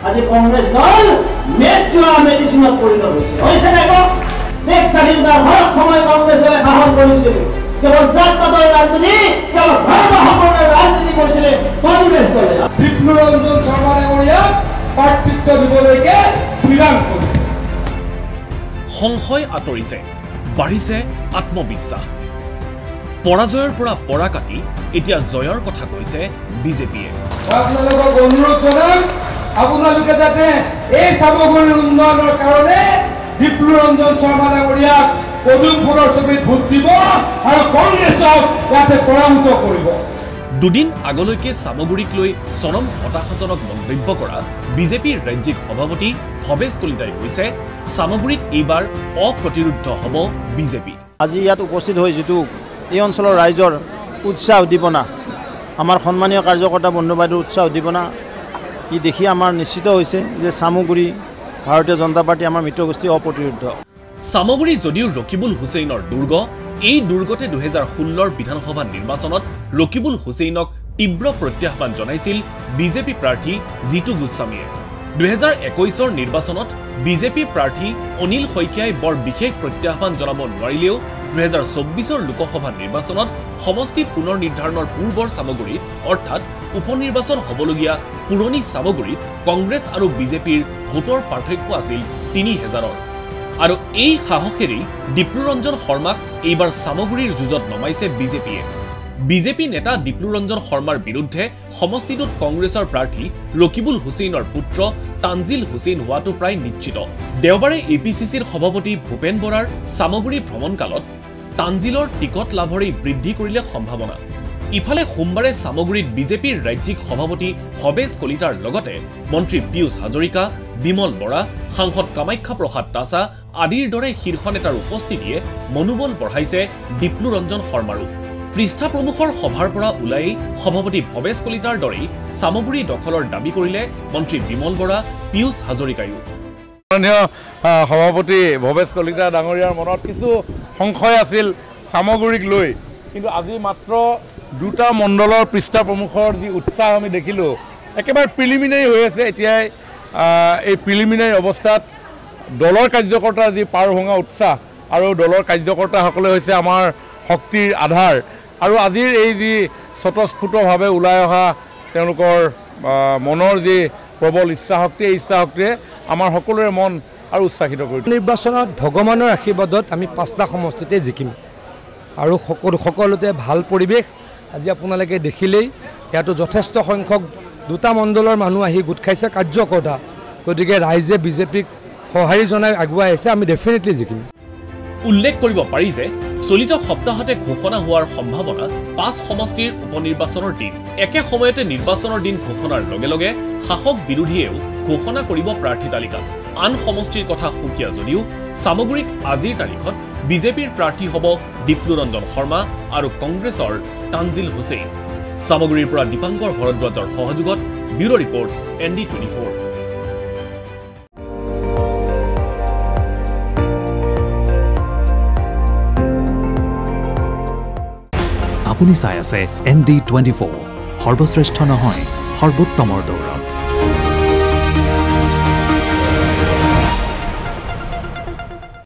আজি কংগ্ৰেছ দল মেট্ৰোৱা মেডিচিনত পৰিণত হৈছে নে ক দেশ স্বাধীনতাৰ হৰ সময় কংগ্ৰেছ দলে শাসন কৰিছিল কেৱল জাতপাতৰ ৰাজনীতি কেৱল ধৰ্ম ৰাজনীতি কৰিছিল কংগ্ৰেছ দলে বিপ্লুৰঞ্জন শৰ্মা ডাঙৰীয়াক প্ৰাৰ্থিত্ব দিবলৈকে থিৰাং কৰিছে সংশয় আঁতৰিছে বাঢ়িছে আত্মবিশ্বাস পৰাজয়ৰ পৰা পৰা কাটি এতিয়া জয়ৰ কথা কৈছে বিজেপিয়ে আপোনালোকক অনুৰোধ জনাম আপোনালোকে যাতে এই সামগ্ৰীৰ উন্নয়নৰ কাৰণে বিপ্লুৰঞ্জন শৰ্মা ডাঙৰীয়াক পদুম ফুলৰ ছবিত ভোট দিব আৰু কংগ্ৰেছক ইয়াতে পৰাভূত কৰিব দুদিন আগলৈকে সামগ্ৰীক লৈ চৰম হতাশাজনক মন্তব্য কৰা বিজেপিৰ ৰাজ্যিক সভাপতি ভৱেশ কলিতাই কৈছে সামগ্ৰীত এইবাৰ অপ্ৰতিৰোধ হ'ব বিজেপি আজি ইয়াত উপস্থিত হৈ যেটো এই অঞ্চলৰ ৰাইজৰ উৎসাহ উদ্দীপনা আমাৰ সন্মানীয় কাৰ্যকৰ্তা বন্ধু বাইদেউৰ উৎসাহ উদ্দীপনা ই দেখি আমাৰ নিশ্চিত হৈছে যে সামগ্ৰী ভাৰতীয় জনতা পাৰ্টি আমাৰ মিত্ৰগোষ্ঠী অপ্ৰতিৰোধ সামগ্ৰী যদিও ৰকিবুল হুছেইনৰ দুৰ্গ এই দুৰ্গতে 2016 বিধানসভা নিৰ্বাচনত ৰকিবুল হুছেইনক তীব্ৰ প্ৰত্যাহ্বান জনাইছিল বিজেপি প্ৰাৰ্থী জিতু গোস্বামীয়ে 2021 নিৰ্বাচনত বিজেপি প্ৰাৰ্থী অনিল শইকীয়াই বৰ বিশেষ প্ৰত্যাহ্বান জনাব নোৱাৰিলেও 2024 লোকসভা নিৰ্বাচনত সমষ্টি পুনৰ নিৰ্ধাৰণৰ পূৰ্বৰ সামগ্ৰীত অৰ্থাৎ উপনিৰ্বাচন হ'বলগীয়া পুৰণি সামগ্ৰীত কংগ্ৰেছ আৰু বিজেপিৰ ভোটৰ পাৰ্থক্য আছিল 3000ৰ আৰু এই সাহসেৰে ডিপ্লুৰঞ্জন শৰ্মাক এইবাৰ সামগ্ৰীৰ যুঁজত নমাইছে বিজেপিয়ে বিজেপি নেতা ডিপ্লুৰঞ্জন শৰ্মাৰ বিৰুদ্ধে সমষ্টিটোত কংগ্ৰেছৰ প্ৰাৰ্থী ৰকিবুল হুছেইনৰ পুত্ৰ তানজিল হুছেইন হোৱাটো প্ৰায় নিশ্চিত দেওবাৰে এপিচিচিৰ সভাপতি ভূপেন বৰাৰ সামগ্ৰী ভ্ৰমণকালত তানজিলৰ টিকট লাভৰে বৃদ্ধি কৰিলে সম্ভাৱনা ইফালে সোমবাৰে সামগ্ৰীত বিজেপিৰ ৰাজ্যিক সভাপতি ভৱেশ কলিতাৰ লগতে মন্ত্ৰী পিয়ুষ হাজৰিকা বিমল বৰা সাংসদ কামাখ্যা প্ৰসাদ তাছা আদিৰ দৰে শীৰ্ষ নেতাৰ উপস্থিতিয়ে মনোবল বঢ়াইছে ডিপ্লুৰঞ্জন শৰ্মাৰো পৃষ্ঠা প্ৰমুখৰ সভাৰ পৰা ওলাই সভাপতি ভৱেশ কলিতাৰ দৰে সামগ্ৰী দখলৰ দাবী কৰিলে মন্ত্ৰী বিমল বৰা পিয়ুষ হাজৰিকায়ো সভাপতি ভৱেশ কলিতা ডাঙৰীয়াৰ মনত কিছু সংশয় আছিল সামগ্ৰীক লৈ কিন্তু আজি মাত্ৰ দুটা মণ্ডলৰ পৃষ্ঠা প্ৰমুখৰ যি উৎসাহ আমি দেখিলো একেবাৰে প্ৰিলিমিনাৰী হৈ আছে এতিয়াই এই প্ৰিলিমিনাৰী অৱস্থাত দলৰ কাৰ্যকৰ্তাৰ যি পাৰ ভঙা উৎসাহ আৰু দলৰ কাৰ্যকৰ্তাসকলে হৈছে আমাৰ শক্তিৰ আধাৰ আৰু আজিৰ এই যি স্বতঃস্ফূৰ্তভাৱে ওলাই অহা তেওঁলোকৰ মনৰ যি প্ৰবল ইচ্ছাশক্তি এই ইচ্ছাশক্তিয়ে আমাৰ সকলোৰে মন আৰু উৎসাহিত কৰি নিৰ্বাচনত ভগৱানৰ আশীৰ্বাদত আমি 5টা সমষ্টিতে জিকিম আৰু সকলোতে ভাল পৰিৱেশ আজি আপোনালোকে দেখিলেই ইয়াতো যথেষ্ট সংখ্যক দুটা মণ্ডলৰ মানুহ আহি গোট খাইছে কাৰ্যকৰ্তা গতিকে ৰাইজে বিজেপিক সঁহাৰি জনাই আগুৱাই আহিছে আমি ডেফিনেটলি জিকিম উল্লেখ কৰিব পাৰি যে চলিত সপ্তাহতে ঘোষণা হোৱাৰ সম্ভাৱনা 5 সমষ্টিৰ উপনিৰ্বাচনৰ দিন একে সময়তে নিৰ্বাচনৰ দিন ঘোষণাৰ লগে লগে শাসক বিৰোধীয়েও ঘোষণা কৰিব প্ৰাৰ্থী তালিকা আন সমষ্টিৰ কথা সুকীয়া যদিও সামগ্ৰীত আজিৰ তাৰিখত বিজেপিৰ প্ৰাৰ্থী হ'ব ডিপ্লুৰঞ্জন শৰ্মা আৰু কংগ্ৰেছৰ তানজিল হুছেইন সামগ্ৰীৰ পৰা দীপাংকৰ ভৰদ্বাজৰ সহযোগত ব্যুৰো ৰিপৰ্ট ND24 আপুনি চাই আছে ND24 সৰ্বশ্ৰেষ্ঠ নহয় সৰ্বোত্তমৰ দৌৰ